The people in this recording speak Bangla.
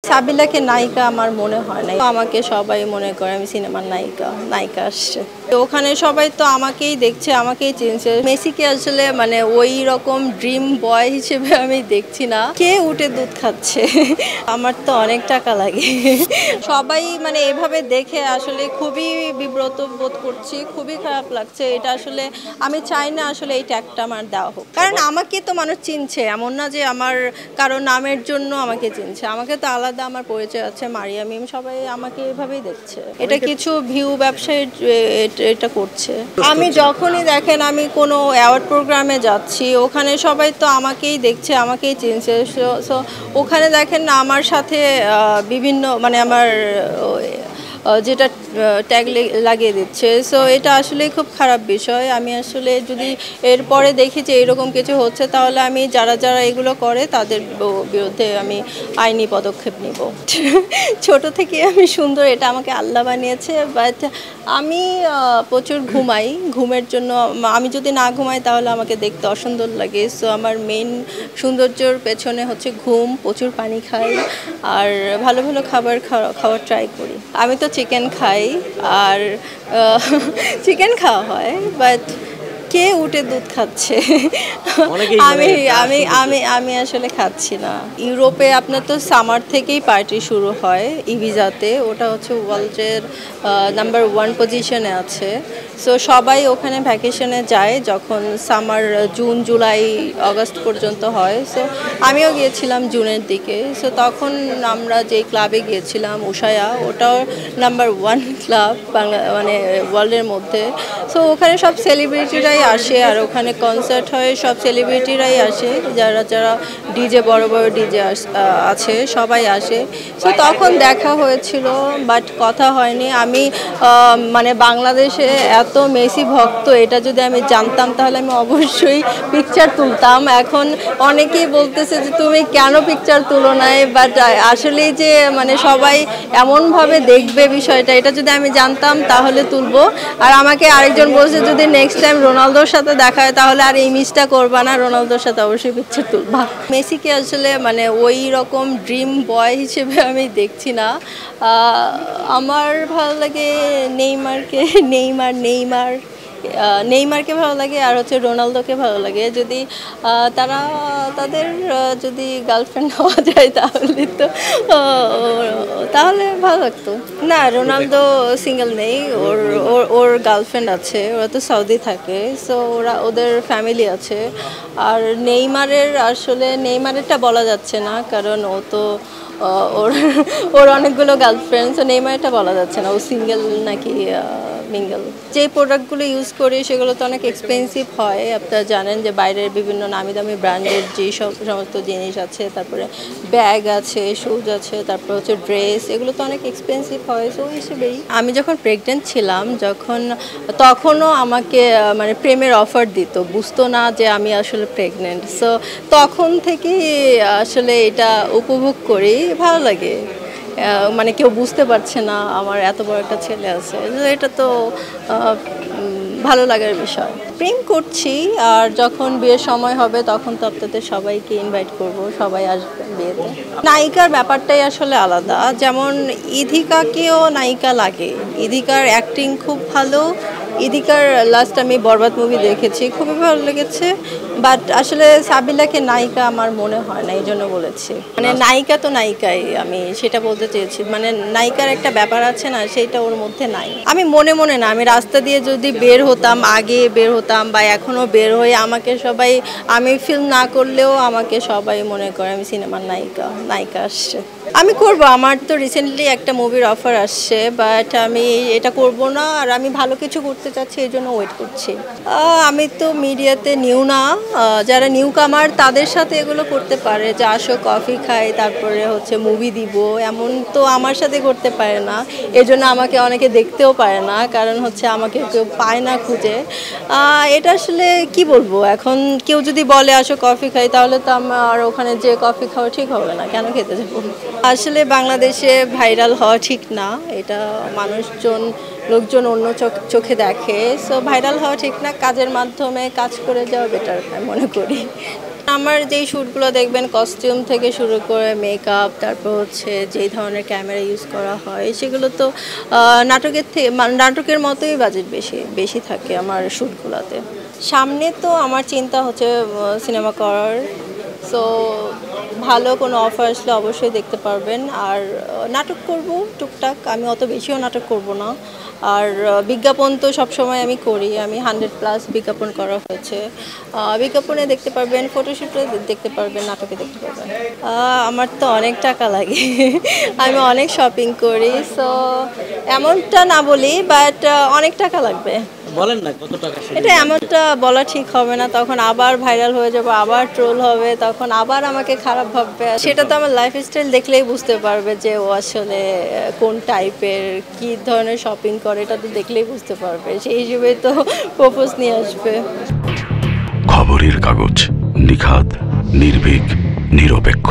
সাবিলাকে নায়িকা আমার মনে হয় না, আমাকে সবাই মনে করে আমি সিনেমার নায়িকা আসছে। ওখানে সবাই তো আমাকেই দেখছে, আমাকেই চিনছে। মেসিকে আসলে মানে ওই রকম ড্রিম বয় হিসেবে আমি দেখছি না। কে উঠে দুধ খাচ্ছে আমার তো অনেক টাকা লাগে। সবাই মানে এভাবে দেখে আসলে খুবই বিব্রত বোধ করছি, খুবই খারাপ লাগছে। এটা আসলে আমি চাই না আসলে এই ট্যাগটা আমার দেওয়া হোক, কারণ আমাকে তো মানুষ চিনছে, এমন না যে আমার কারো নামের জন্য আমাকে চিনছে। আমাকে তো আলাদা আমার পরিচয় আছে, মারিয়া মিম, সবাই আমাকে এভাবেই দেখছে। এটা কিছু ভিউ ব্যবসায়ী এটা করছে। আমি যখনই দেখেন আমি কোনো অ্যাওয়ার্ড প্রোগ্রামে যাচ্ছি, ওখানে সবাই তো আমাকেই দেখছে, আমাকেই চিনছে। সো ওখানে দেখেন না আমার সাথে বিভিন্ন মানে আমার যেটা ট্যাগ লাগিয়ে দিচ্ছে। সো এটা আসলে খুব খারাপ বিষয়। আমি আসলে যদি এরপরে দেখি যে এরকম কিছু হচ্ছে, তাহলে আমি যারা এগুলো করে তাদের বিরুদ্ধে আমি আইনি পদক্ষেপ নিব। ছোট থেকে আমি সুন্দর, এটা আমাকে আল্লাহ বানিয়েছে। বাট আমি প্রচুর ঘুমাই, ঘুমের জন্য আমি যদি না ঘুমাই তাহলে আমাকে দেখতে অসুন্দর লাগে। সো আমার মেইন সৌন্দর্যর পেছনে হচ্ছে ঘুম, প্রচুর পানি খাই, আর ভালো ভালো খাবার ট্রাই করি। আমি তো চিকেন খাই, আর চিকেন খাওয়া হয়, বাট কে উঠে দুধ খাচ্ছে আমি আমি আমি আমি আসলে খাচ্ছি না। ইউরোপে আপনার তো সামার থেকেই পার্টি শুরু হয় ইবিজাতে, ওটা হচ্ছে ওয়ার্ল্ডের নাম্বার 1 পজিশনে আছে। সো সবাই ওখানে ভ্যাকেশনে যায় যখন সামার জুন জুলাই আগস্ট পর্যন্ত হয়। সো আমিও গিয়েছিলাম জুনের দিকে। সো তখন আমরা যেই ক্লাবে গিয়েছিলাম উষায়া, ওটাও নাম্বার 1 ক্লাব মানে ওয়ার্ল্ডের মধ্যে। সো ওখানে সব সেলিব্রিটিরাই আসে, আর ওখানে কনসার্ট হয়, সব সেলিব্রিটিরাই আসে, যারা ডিজে বড় বড় ডিজে আছে সবাই আসে। সো তখন দেখা হয়েছিল, বাট কথা হয়নি। আমি মানে বাংলাদেশে এত মেসি ভক্ত, এটা যদি আমি জানতাম তাহলে আমি অবশ্যই পিকচার তুলতাম। এখন অনেকেই বলতেছে যে তুমি কেন পিকচার তুলো নাই, বাট আসলে যে মানে সবাই এমনভাবে দেখবে বিষয়টা, এটা যদি আমি জানতাম তাহলে তুলবো। আর আমাকে আরেকজন বলছে যদি নেক্সট টাইম রোনালদোর সাথে দেখা হয় তাহলে আর এই মিসটা করবা না, রোনালদোর সাথে অবশ্যই পিকচার তুলবা। মেসিকে আসলে মানে ওই রকম ড্রিম বয় হিসেবে আমি দেখছি না। আমার ভালো লাগে নেইমারকে ভালো লাগে, আর হচ্ছে রোনালদোকে ভালো লাগে। যদি তাদের যদি গার্লফ্রেন্ড হওয়া যায় তাহলে ভালো লাগতো। না, রোনালদো সিঙ্গেল নেই, ওর গার্লফ্রেন্ড আছে, ওরা তো সৌদি থাকে। সো ওদের ফ্যামিলি আছে। আর নেইমারেরটা বলা যাচ্ছে না, কারণ ও তো ওর অনেকগুলো গার্লফ্রেন্ড। সো নেইমারটা বলা যাচ্ছে না ও সিঙ্গেল নাকি মিঙ্গেল। যে প্রোডাক্টগুলো ইউজ করি সেগুলো তো অনেক এক্সপেন্সিভ হয়। আপনারা জানেন যে বাইরের বিভিন্ন নামি দামি ব্র্যান্ডের সমস্ত জিনিস আছে, তারপরে ব্যাগ আছে, শুজ আছে, তারপর হচ্ছে ড্রেস, এগুলো তো অনেক এক্সপেন্সিভ হয়। সো হিসেবেই আমি যখন প্রেগনেন্ট ছিলাম তখনও আমাকে মানে প্রেমের অফার দিত, বুঝতো না যে আমি আসলে প্রেগনেন্ট। সো তখন থেকেই আসলে এটা উপভোগ করি, ভালো লাগে। মানে কেউ বুঝতে পারছে না আমার এত বড় একটা ছেলে আছে, এটা তো ভালো লাগার বিষয়। প্রেম করছি, আর যখন বিয়ের সময় হবে তখন তো আপনাদের সবাইকে ইনভাইট করব, সবাই আসবে বিয়েতে। নায়িকার ব্যাপারটাই আসলে আলাদা। যেমন ইধিকাকেও নায়িকা লাগে, ইধিকার অ্যাক্টিং খুব ভালো। ইধিকার লাস্ট আমি বরবাদ মুভি দেখেছি, খুবই ভালো লেগেছে। বাট আসলে সাবিলাকে নায়িকা আমার মনে হয় না, এই জন্য বলেছি। মানে নায়িকা তো নায়িকাই, আমি সেটা বলতে চেয়েছি। মানে নায়িকার একটা ব্যাপার আছে না, সেইটা ওর মধ্যে নাই। আমি মনে না, আমি রাস্তা দিয়ে যদি আগে বের হতাম বা এখনও বের হই, আমাকে সবাই, আমি ফিল্ম না করলেও আমাকে সবাই মনে করে আমি সিনেমার নায়িকা আসছে। আমি করব, আমার তো রিসেন্টলি একটা মুভির অফার আসছে, বাট আমি এটা করব না। আর আমি ভালো কিছু করতে চাচ্ছি, এই জন্য ওয়েট করছি। আমি তো মিডিয়াতে নিউ না, যারা নিউ কামার তাদের সাথে এগুলো করতে পারে, যে আসো কফি খাই তারপরে হচ্ছে মুভি দিব, এমন তো আমার সাথে করতে পারে না। এজন্য আমাকে অনেকে দেখতেও পারে না, কারণ হচ্ছে আমাকে কেউ পায় না খুঁজে। এটা আসলে কি বলবো, এখন কেউ যদি বলে আসো কফি খাই, তাহলে তো আমার ওখানে যে কফি খাওয়া ঠিক হবে না, কেন খেতে যাবো। আসলে বাংলাদেশে ভাইরাল হওয়া ঠিক না, এটা লোকজন অন্য চোখে দেখে। সো ভাইরাল হওয়া ঠিক না, কাজের মাধ্যমে কাজ করে যাওয়া বেটার মনে করি। আমার যেই শ্যুটগুলো দেখবেন কস্টিউম থেকে শুরু করে মেকআপ, তারপর হচ্ছে যেই ধরনের ক্যামেরা ইউজ করা হয় সেগুলো তো নাটকের থেকে নাটকের মতোই বাজেট বেশি থাকে আমার শ্যুটগুলোতে। সামনে তো আমার চিন্তা হচ্ছে সিনেমা করার, সো ভালো কোনো অফার আসলে অবশ্যই দেখতে পারবেন। আর নাটক করব টুকটাক, আমি অত বেশিও নাটক করব না। আর বিজ্ঞাপন তো সবসময় আমি করি, আমি 100+ বিজ্ঞাপন করা হয়েছে। বিজ্ঞাপনে দেখতে পারবেন, ফটোশ্যুটে দেখতে পারবেন, নাটকে দেখতে পারবেন। আমার তো অনেক টাকা লাগে আমি অনেক শপিং করি, সো এমনটা না বলি, বাট অনেক টাকা লাগবে। বলেন না কত টাকা? এটা এমনটা বলা ঠিক হবে না, তখন আবার ভাইরাল হয়ে যাবে, আবার ট্রোল হবে, তখন আবার আমাকে খারাপ ভাববে। সেটা তো আমার লাইফস্টাইল দেখলেই বুঝতে পারবে যে ও আসলে কোন টাইপের, কী ধরনের শপিং করে, এটা তো দেখলেই বুঝতে পারবে। সেই হিসেবে তো প্রপোজ নিয়ে আসবে। খবরের কাগজ, নিখাত, নির্ভীক, নিরপেক্ষ।